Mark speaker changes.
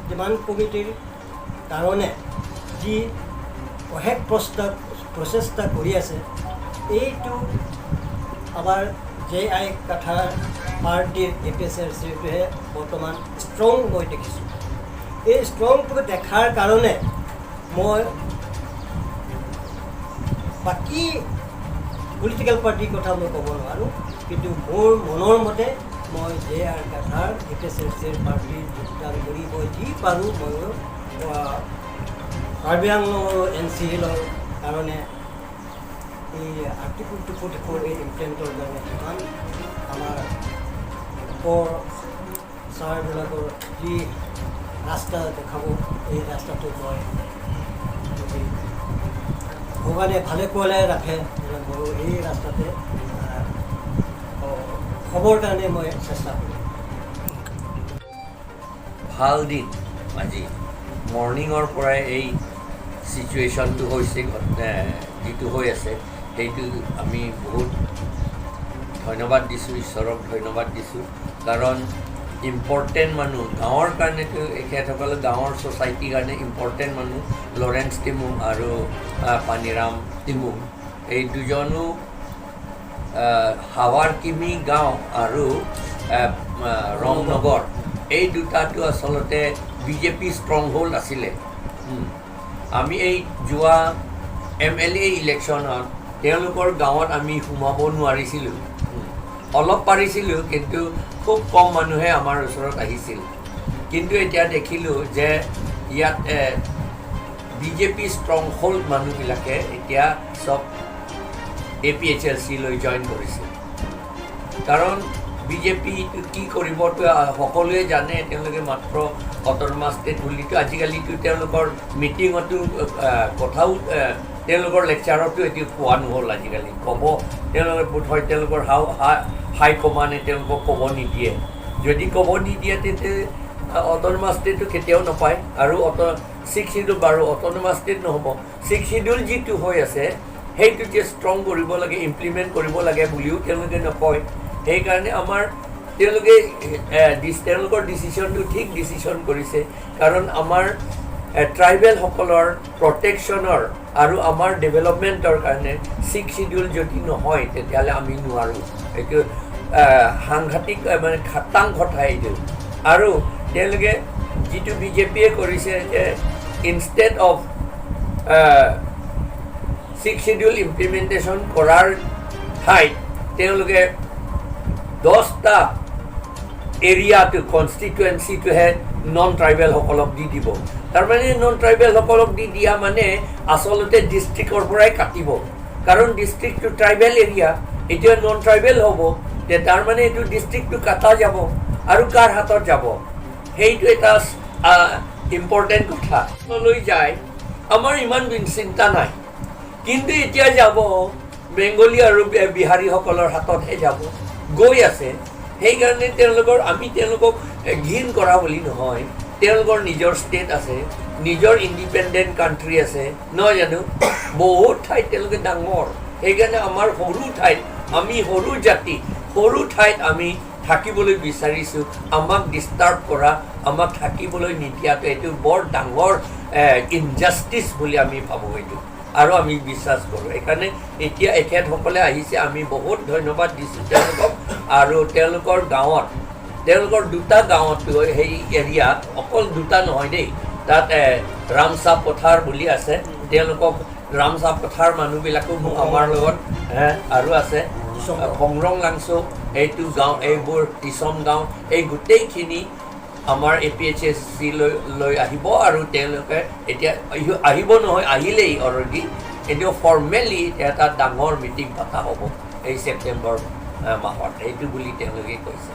Speaker 1: Demand কমিটিৰ কাৰণে যি অশেষ প্ৰচেষ্টা কৰি আছে এইটো আমাৰ JI কাথাৰ পাৰ্টিৰ APHLCটোহে বৰ্তমান ষ্ট্ৰং মই দেখিছোঁ। এই ষ্ট্ৰংটো দেখাৰ কাৰণে মই বাকী পলিটিকেল পাৰ্টিৰ কথা মই ক'ব নোৱাৰোঁ, কিন্তু মোৰ মনৰ মতে মই JI কাথাৰ APHLCৰ পাৰ্টিৰ যোগদান কৰি মই যি পাৰোঁ মই কাৰ্বি আংলঙৰ NCLৰ কাৰণে এই আৰ্টিকল 244 এই ইমপ্লিমেণ্টৰ কাৰণে যিমান আমাৰ ওপৰ ছাৰবিলাকৰ যি ৰাস্তা দেখাব এই ৰাস্তাটো মই যদি ভগৱানে ভালে কুশলে ৰাখে মই এই ৰাস্তাতে খবৰ কাৰণে মই চেষ্টা কৰিম।
Speaker 2: ভাল দিন আজি মৰ্ণিঙৰ পৰাই এই চিটুৱেশ্যনটো হৈছে যিটো হৈ আছে সেইটো আমি বহুত ধন্যবাদ দিছোঁ, ঈশ্বৰক ধন্যবাদ দিছোঁ। কাৰণ ইম্পৰ্টেণ্ট মানুহ গাঁৱৰ কাৰণেতো এখেতসকলে গাঁৱৰ ছ'চাইটিৰ কাৰণে ইম্পৰ্টেণ্ট মানুহ লৰেঞ্চ টিমুং আৰু পানীৰাম টিমুং এই দুজনো হাৱাৰ কিমি গাঁও আৰু ৰংনগৰ এই দুটাটো আচলতে BJP ষ্ট্ৰং হোল্ড আছিলে। আমি এই যোৱা MLA ইলেকশ্যনত তেওঁলোকৰ গাঁৱত আমি সোমাব নোৱাৰিছিলোঁ, অলপ পাৰিছিলোঁ কিন্তু খুব কম মানুহে আমাৰ ওচৰত আহিছিল। কিন্তু এতিয়া দেখিলোঁ যে ইয়াত BJP ষ্ট্ৰং হোল্ড মানুহবিলাকে এতিয়া চব APHLC লৈ জইন কৰিছে। কাৰণ BJPটো কি কৰিবতো সকলোৱে জানে, তেওঁলোকে মাত্ৰ অট'নমাছ ষ্টেট বুলিতো আজিকালিতো তেওঁলোকৰ মিটিঙতো কথাও তেওঁলোকৰ লেকচাৰতো এতিয়া কোৱা নহ'ল। আজিকালি ক'ব তেওঁলোকে বোধহয় তেওঁলোকৰ হাই কমাণ্ডে তেওঁলোকক ক'ব নিদিয়ে, যদি ক'ব নিদিয়ে তেতিয়া অট'নমাছ ষ্টেটটো কেতিয়াও নাপায়। আৰু 6 শিডিউল বাৰু অট'নমাছ ষ্টেট নহ'ব, 6 শিডিউল যিটো হৈ আছে সেইটো যে ষ্ট্ৰং কৰিব লাগে ইমপ্লিমেণ্ট কৰিব লাগে বুলিও তেওঁলোকে নকয়। সেইকাৰণে আমাৰ তেওঁলোকৰ ডিচিশ্যনটো ঠিক ডিচিশ্যন কৰিছে। কাৰণ আমাৰ ট্ৰাইবেলসকলৰ প্ৰটেকশ্যনৰ আৰু আমাৰ ডেভেলপমেণ্টৰ কাৰণে 6 শিডিউল যদি নহয় তেতিয়াহ'লে আমি নোৱাৰোঁ। এইটো সাংঘাতিক মানে খাটাং কথা এইটো। আৰু তেওঁলোকে যিটো BJPয়ে কৰিছে যে ইনষ্টেড অফ 6 শিডিউল ইমপ্লিমেণ্টেশ্যন কৰাৰ ঠাইত তেওঁলোকে 10টা এৰিয়াটো কনষ্টিটুৱেঞ্চিটোহে নন ট্ৰাইবেলসকলক দি দিব। তাৰমানে নন ট্ৰাইবেলসকলক দি দিয়া মানে আচলতে ডিষ্ট্ৰিক্টৰ পৰাই কাটিব। কাৰণ ডিষ্ট্ৰিক্টটো ট্ৰাইবেল এৰিয়া, এতিয়া নন ট্ৰাইবেল হ'ব, তাৰমানে এইটো ডিষ্ট্ৰিক্টটো কাটা যাব আৰু কাৰ হাতত যাব, সেইটো এটা ইম্পৰ্টেণ্ট কথা লৈ যায়। আমাৰ ইমান চিন্তা নাই, কিন্তু এতিয়া যাব বেংগলী আৰু বিহাৰীসকলৰ হাততহে যাব, গৈ আছে। সেইকাৰণে আমি তেওঁলোকক ঘিণ কৰা বুলি নহয়, তেওঁলোকৰ নিজৰ ষ্টেট আছে, নিজৰ ইণ্ডিপেণ্ডেণ্ট কাণ্ট্ৰি আছে, নহয় জানো? বহুত ঠাইত তেওঁলোকে ডাঙৰ। সেইকাৰণে আমাৰ সৰু ঠাইত আমি সৰু জাতি, সৰু ঠাইত আমি থাকিবলৈ বিচাৰিছোঁ। আমাক ডিষ্টাৰ্ব কৰা, আমাক থাকিবলৈ নিদিয়াটো এইটো বৰ ডাঙৰ ইনজাষ্টিছ বুলি আমি ভাবোঁ এইটো, আৰু আমি বিশ্বাস কৰোঁ। সেইকাৰণে এতিয়া এখেতসকলে আহিছে, আমি বহুত ধন্যবাদ দিছোঁ তেওঁলোকক। আৰু তেওঁলোকৰ গাঁৱত, তেওঁলোকৰ 2টা গাঁৱত সেই এৰিয়াত, অকল 2টা নহয় দেই, তাত ৰামচা পথাৰ বুলি আছে, তেওঁলোকক ৰামচা পথাৰ মানুহবিলাকো আমাৰ লগত আৰু আছে সংৰং লাংচো, এইটো গাঁও, এইবোৰ টিচম গাঁও, এই গোটেইখিনি আমাৰ APHLC লৈ আহিব। আৰু তেওঁলোকে এতিয়া আহিব নহয়, আহিলেই অলৰেডি, কিন্তু ফৰ্মেলি এটা ডাঙৰ মিটিং পতা হ'ব এই ছেপ্টেম্বৰ মাহত, এইটো বুলি তেওঁলোকে কৈছে।